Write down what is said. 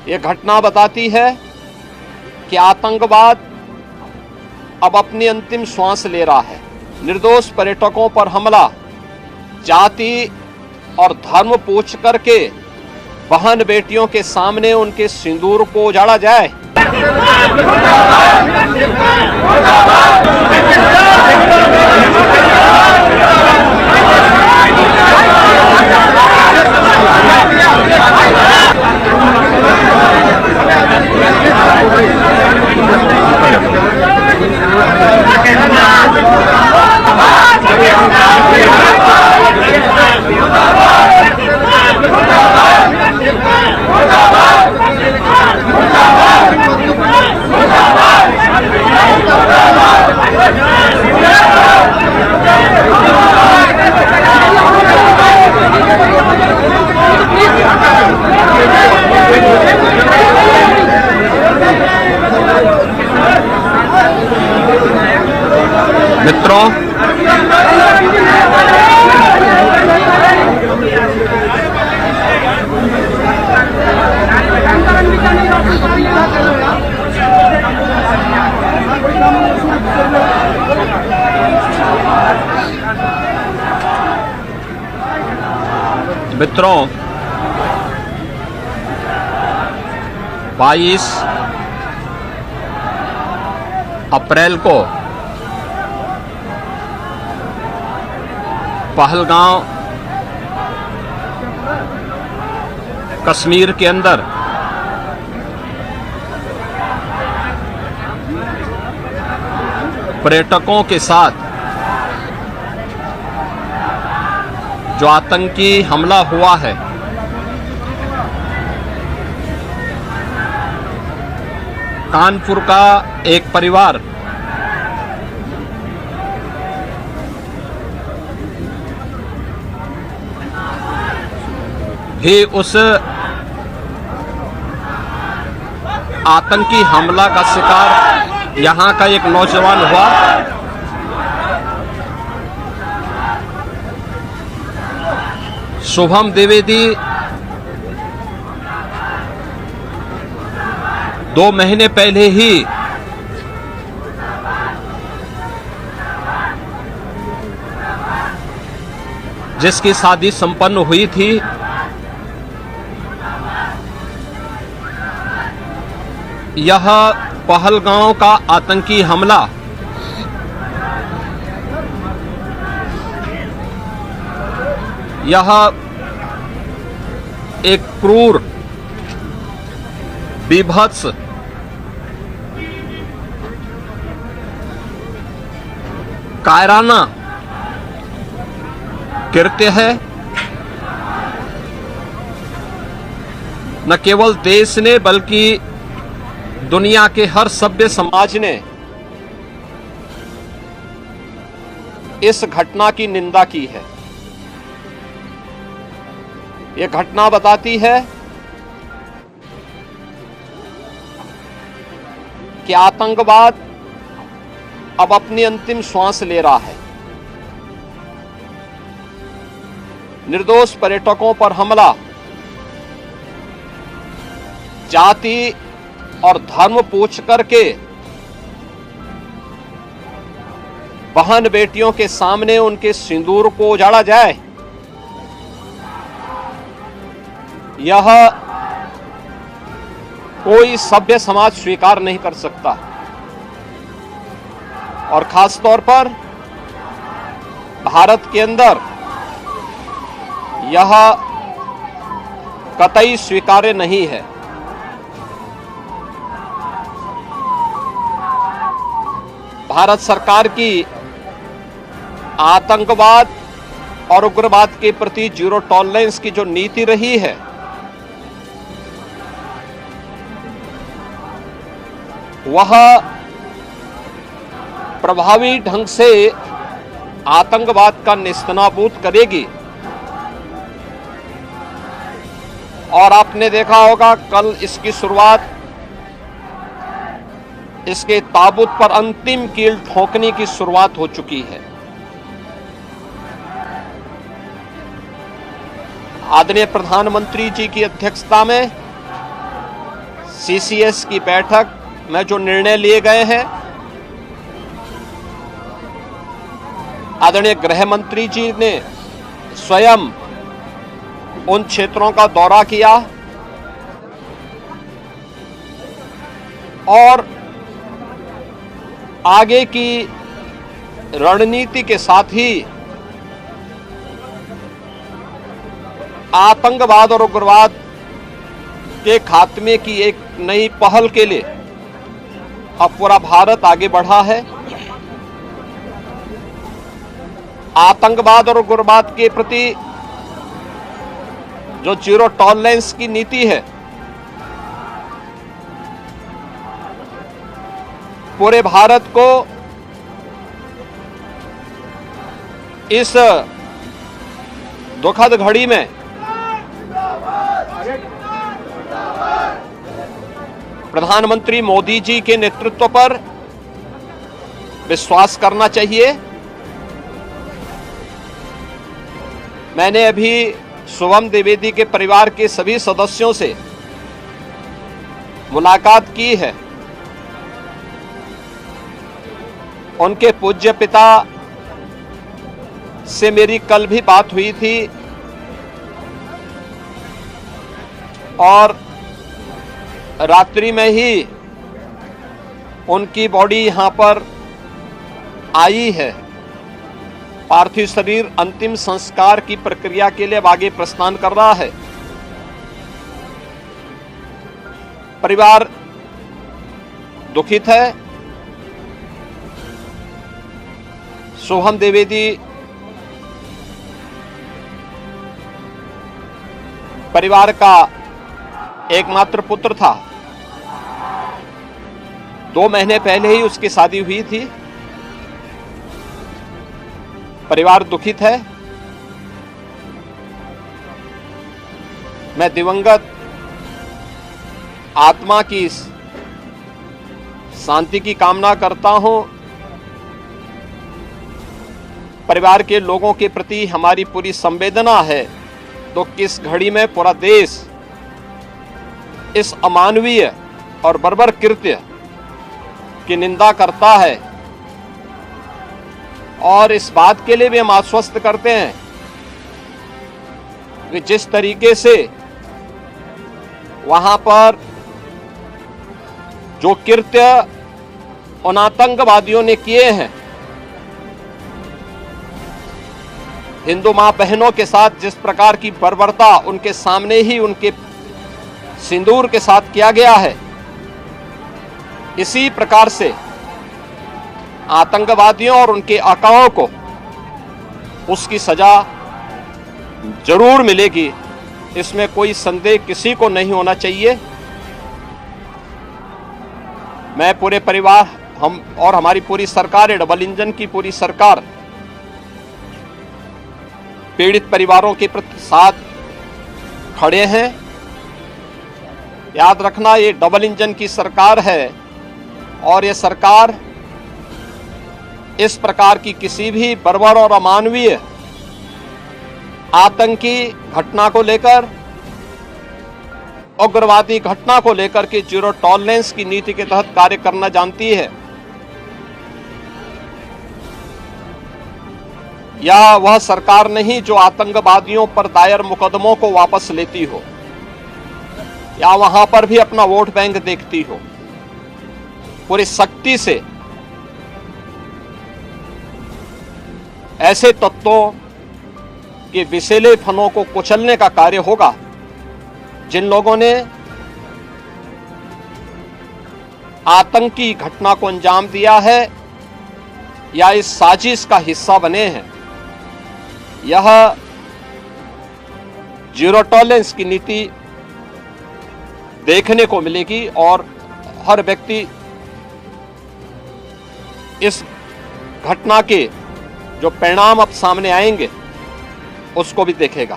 ये घटना बताती है कि आतंकवाद अब अपनी अंतिम श्वास ले रहा है। निर्दोष पर्यटकों पर हमला, जाति और धर्म पूछ करके बहन बेटियों के सामने उनके सिंदूर को उजाड़ा जाए। मित्रों, मित्रों 22 अप्रैल को पहलगांव कश्मीर के अंदर पर्यटकों के साथ जो आतंकी हमला हुआ है, कानपुर का एक परिवार भी उस आतंकी हमला का शिकार यहां का एक नौजवान हुआ। शुभम द्विवेदी 2 महीने पहले ही जिसकी शादी संपन्न हुई थी, यह पहलगांव का आतंकी हमला यह एक क्रूर, बीभत्स, कायराना कृत्य है। न केवल देश ने बल्कि दुनिया के हर सभ्य समाज ने इस घटना की निंदा की है। यह घटना बताती है कि आतंकवाद अब अपनी अंतिम श्वास ले रहा है। निर्दोष पर्यटकों पर हमला, जाति और धर्म पूछ करके बहन बेटियों के सामने उनके सिंदूर को उजाड़ा जाए, यह कोई सभ्य समाज स्वीकार नहीं कर सकता। और खास तौर पर भारत के अंदर यह कतई स्वीकार्य नहीं है। भारत सरकार की आतंकवाद और उग्रवाद के प्रति जीरो टॉलरेंस की जो नीति रही है, वह प्रभावी ढंग से आतंकवाद का नेस्तनाबूद करेगी। और आपने देखा होगा कल इसकी शुरुआत, इसके ताबूत पर अंतिम कील ठोकने की शुरुआत हो चुकी है। आदरणीय प्रधानमंत्री जी की अध्यक्षता में सीसीएस की बैठक में जो निर्णय लिए गए हैं, आदरणीय गृह मंत्री जी ने स्वयं उन क्षेत्रों का दौरा किया और आगे की रणनीति के साथ ही आतंकवाद और उग्रवाद के खात्मे की एक नई पहल के लिए अब पूरा भारत आगे बढ़ा है। आतंकवाद और उग्रवाद के प्रति जो जीरो टॉलरेंस की नीति है, पूरे भारत को इस दुखद घड़ी में प्रधानमंत्री मोदी जी के नेतृत्व पर विश्वास करना चाहिए। मैंने अभी शुभम द्विवेदी के परिवार के सभी सदस्यों से मुलाकात की है। उनके पूज्य पिता से मेरी कल भी बात हुई थी और रात्रि में ही उनकी बॉडी यहां पर आई है। पार्थिव शरीर अंतिम संस्कार की प्रक्रिया के लिए आगे प्रस्थान कर रहा है। परिवार दुखित है। शुभम द्विवेदी परिवार का एकमात्र पुत्र था। 2 महीने पहले ही उसकी शादी हुई थी। परिवार दुखित है। मैं दिवंगत आत्मा की शांति की कामना करता हूं। परिवार के लोगों के प्रति हमारी पूरी संवेदना है। तो किस घड़ी में पूरा देश इस अमानवीय और बर्बर कृत्य की निंदा करता है और इस बात के लिए भी हम आश्वस्त करते हैं कि जिस तरीके से वहां पर जो कृत्य उन आतंकवादियों ने किए हैं, हिंदू मां बहनों के साथ जिस प्रकार की बर्बरता उनके सामने ही उनके सिंदूर के साथ किया गया है, इसी प्रकार से आतंकवादियों और उनके आकाओं को उसकी सजा जरूर मिलेगी। इसमें कोई संदेह किसी को नहीं होना चाहिए। मैं पूरे परिवार, हम और हमारी पूरी सरकार, डबल इंजन की पूरी सरकार पीड़ित परिवारों के प्रति साथ खड़े हैं। याद रखना, ये डबल इंजन की सरकार है और ये सरकार इस प्रकार की किसी भी बर्बर और अमानवीय आतंकी घटना को लेकर, उग्रवादी घटना को लेकर के जीरो टॉलरेंस की नीति के तहत कार्य करना जानती है। यह वह सरकार नहीं जो आतंकवादियों पर दायर मुकदमों को वापस लेती हो या वहां पर भी अपना वोट बैंक देखती हो। पूरी सख्ती से ऐसे तत्वों के विषैले फनों को कुचलने का कार्य होगा जिन लोगों ने आतंकी घटना को अंजाम दिया है या इस साजिश का हिस्सा बने हैं। यह जीरो टॉलरेंस की नीति देखने को मिलेगी और हर व्यक्ति इस घटना के जो परिणाम अब सामने आएंगे उसको भी देखेगा।